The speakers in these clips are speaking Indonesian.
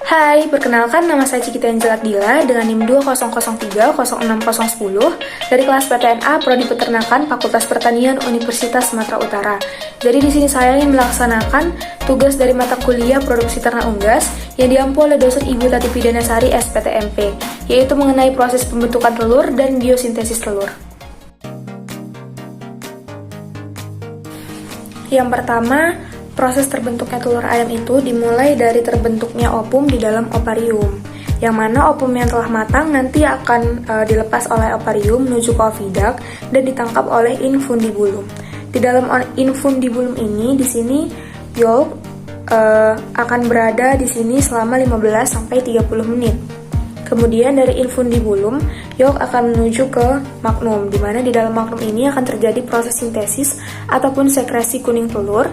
Hai, perkenalkan nama saya Cikita Angela Dila dengan NIM 2003-06010 dari kelas PTNA Prodi Peternakan Fakultas Pertanian Universitas Sumatera Utara. Jadi di sini saya ingin melaksanakan tugas dari mata kuliah Produksi Ternak Unggas yang diampu oleh dosen Ibu Tati Pidanasari SPTMP, yaitu mengenai proses pembentukan telur dan biosintesis telur. Yang pertama, proses terbentuknya telur ayam itu dimulai dari terbentuknya opum di dalam ovarium, yang mana opum yang telah matang nanti akan dilepas oleh ovarium menuju ke oviduct dan ditangkap oleh infundibulum. Di dalam infundibulum ini, di sini yolk akan berada di sini selama 15-30 menit. Kemudian dari infundibulum, yolk akan menuju ke magnum, di mana di dalam magnum ini akan terjadi proses sintesis ataupun sekresi kuning telur,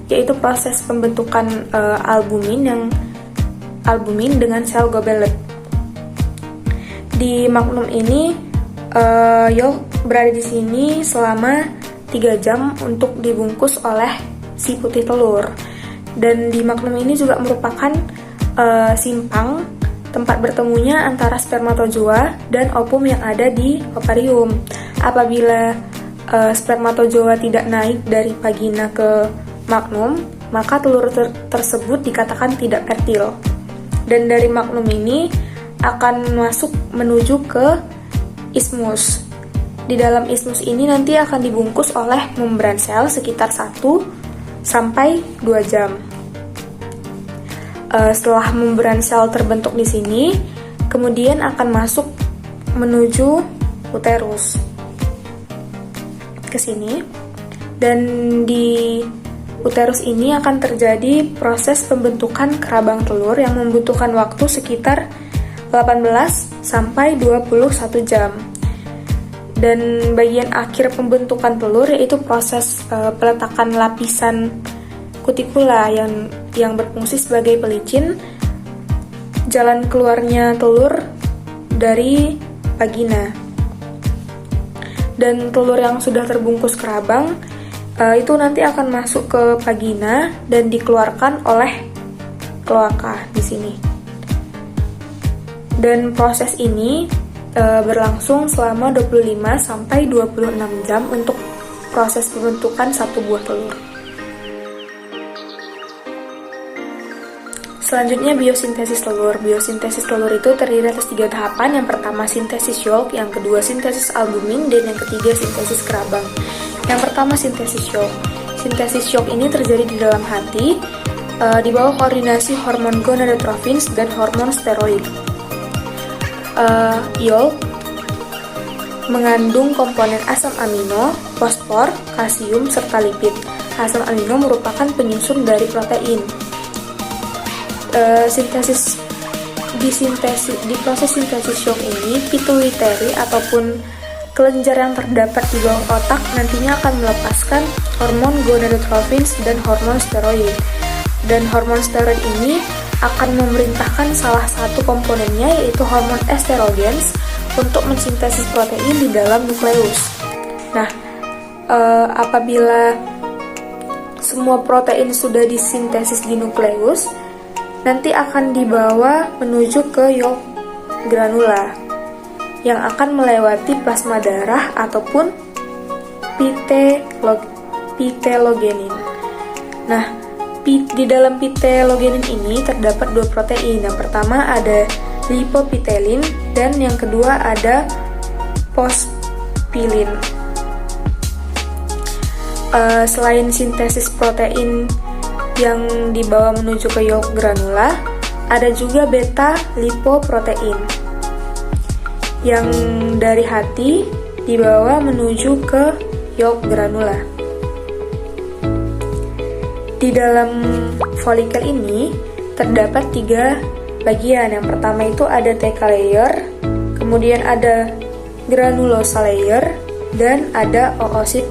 yaitu proses pembentukan albumin dengan sel gobelet. Di magnum ini, yolk berada di sini selama 3 jam untuk dibungkus oleh si putih telur. Dan di magnum ini juga merupakan simpang tempat bertemunya antara spermatozoa dan opum yang ada di ovarium. Apabila spermatozoa tidak naik dari vagina ke magnum, maka telur tersebut dikatakan tidak fertil. Dan dari magnum ini akan masuk menuju ke isthmus. Di dalam isthmus ini nanti akan dibungkus oleh membran sel sekitar 1-2 jam. Setelah membran sel terbentuk di sini, kemudian akan masuk menuju uterus ke sini, dan di uterus ini akan terjadi proses pembentukan kerabang telur yang membutuhkan waktu sekitar 18-21 jam. Dan bagian akhir pembentukan telur yaitu proses peletakan lapisan kutikula yang berfungsi sebagai pelicin jalan keluarnya telur dari vagina. Dan telur yang sudah terbungkus kerabang itu nanti akan masuk ke vagina dan dikeluarkan oleh kloaka di sini. Dan proses ini berlangsung selama 25-26 jam untuk proses pembentukan satu buah telur. Selanjutnya biosintesis telur. Biosintesis telur itu terdiri atas 3 tahapan. Yang pertama sintesis yolk, yang kedua sintesis albumin, dan yang ketiga sintesis kerabang. Yang pertama sintesis yolk. Sintesis yolk ini terjadi di dalam hati di bawah koordinasi hormon gonadotrophins dan hormon steroid. Yolk mengandung komponen asam amino, fosfor, kalsium, serta lipid. Asam amino merupakan penyusun dari protein. Di proses sintesis yolk ini, pituitary ataupun kelenjar yang terdapat di bawah otak nantinya akan melepaskan hormon gonadotrophins dan hormon steroid. Dan hormon steroid ini akan memerintahkan salah satu komponennya, yaitu hormon estrogens, untuk mensintesis protein di dalam nukleus. Nah, apabila semua protein sudah disintesis di nukleus, nanti akan dibawa menuju ke yolk granula yang akan melewati plasma darah ataupun pitelogenin. Nah, di dalam pitelogenin ini terdapat 2 protein. Yang pertama ada lipopitelin dan yang kedua ada pospilin. Selain sintesis protein yang dibawa menuju ke yolk granula, ada juga beta lipoprotein yang dari hati dibawa menuju ke yolk granula. Di dalam folikel ini terdapat 3 bagian. Yang pertama itu ada theca layer, kemudian ada granulosa layer, dan ada oosit.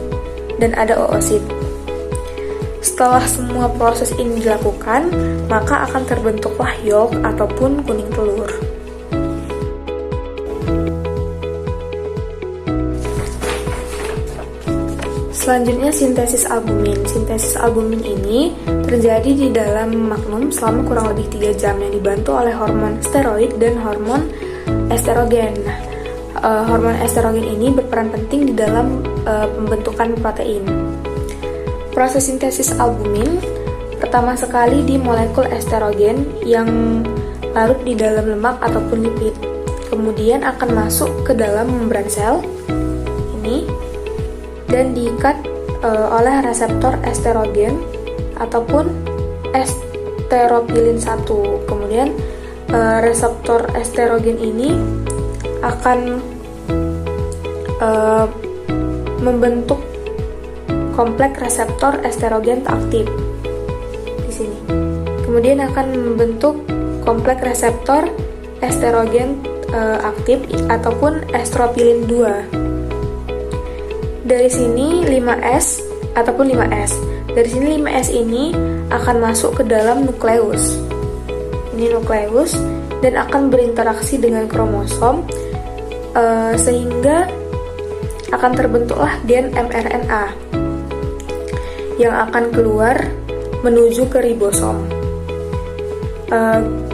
Setelah semua proses ini dilakukan, maka akan terbentuklah yolk ataupun kuning telur. Selanjutnya sintesis albumin. Sintesis albumin ini terjadi di dalam magnum selama kurang lebih 3 jam yang dibantu oleh hormon steroid dan hormon estrogen. Hormon estrogen ini berperan penting di dalam pembentukan protein. Proses sintesis albumin pertama sekali di molekul estrogen yang larut di dalam lemak ataupun lipid. Kemudian akan masuk ke dalam membran sel ini dan diikat oleh reseptor estrogen ataupun esteropilin 1. Kemudian reseptor estrogen ini akan membentuk kompleks reseptor estrogen aktif di sini. Kemudian akan membentuk kompleks reseptor estrogen aktif ataupun estropilin 2. Dari sini 5S ataupun 5S. Dari sini 5S ini akan masuk ke dalam nukleus. Ini nukleus dan akan berinteraksi dengan kromosom sehingga akan terbentuklah gen mRNA yang akan keluar menuju ke ribosom.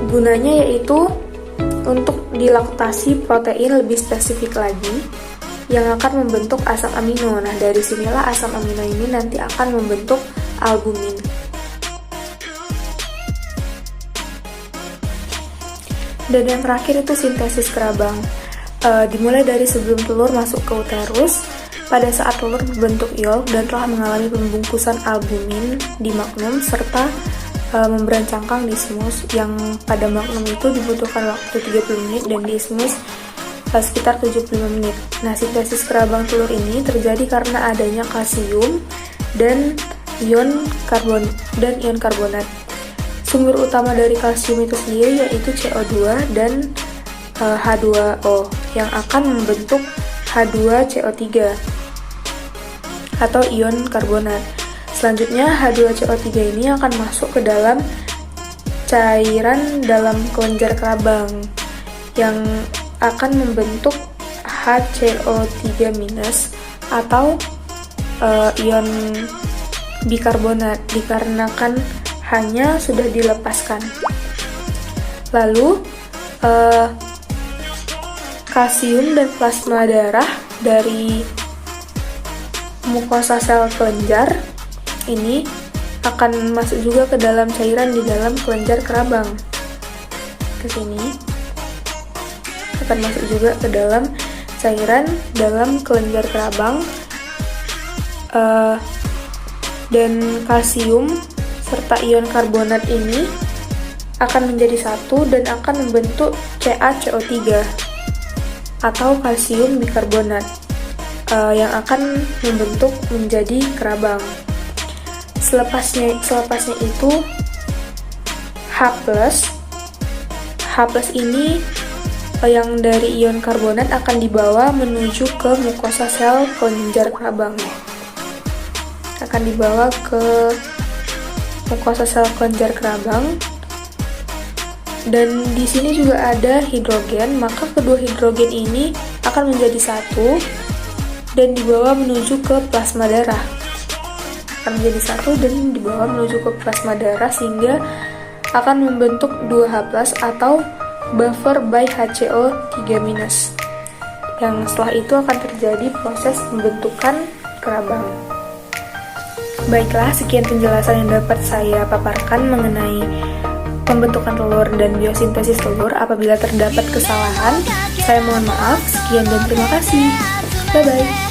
Gunanya yaitu untuk dilaktasi protein lebih spesifik lagi yang akan membentuk asam amino. Nah, dari sinilah asam amino ini nanti akan membentuk albumin. Dan yang terakhir itu sintesis kerabang. Dimulai dari sebelum telur masuk ke uterus, pada saat telur berbentuk yolk dan telah mengalami pembungkusan albumin di magnum serta membran cangkang di isthmus, yang pada magnum itu dibutuhkan waktu 30 menit dan di isthmus sekitar 75 menit. Nah, sintesis kerabang telur ini terjadi karena adanya kalsium dan ion karbonat. Sumber utama dari kalsium itu sendiri yaitu CO2 dan H2O yang akan membentuk H2CO3 atau ion karbonat. Selanjutnya H2CO3 ini akan masuk ke dalam cairan dalam kelenjar kerabang yang akan membentuk HCO3- atau ion bikarbonat dikarenakan hanya sudah dilepaskan. Lalu kalsium dan plasma darah dari mukosa sel kelenjar ini akan masuk juga ke dalam cairan di dalam kelenjar kerabang. Ke sini akan masuk juga ke dalam cairan dalam kelenjar kerabang, dan kalsium serta ion karbonat ini akan menjadi satu dan akan membentuk CaCO3 atau kalsium bikarbonat yang akan membentuk menjadi kerabang. Selepasnya itu H+ ini yang dari ion karbonat akan dibawa menuju ke mukosa sel kelenjar kerabang. Akan dibawa ke mukosa sel kelenjar kerabang. Dan di sini juga ada hidrogen, maka kedua hidrogen ini akan menjadi satu dan dibawa menuju ke plasma darah. Akan menjadi satu dan dibawa menuju ke plasma darah sehingga akan membentuk 2H+ atau buffer by HCO3-, yang setelah itu akan terjadi proses pembentukan kerabang. Baiklah, sekian penjelasan yang dapat saya paparkan mengenai pembentukan telur dan biosintesis telur. Apabila terdapat kesalahan, saya mohon maaf. Sekian dan terima kasih. Bye-bye.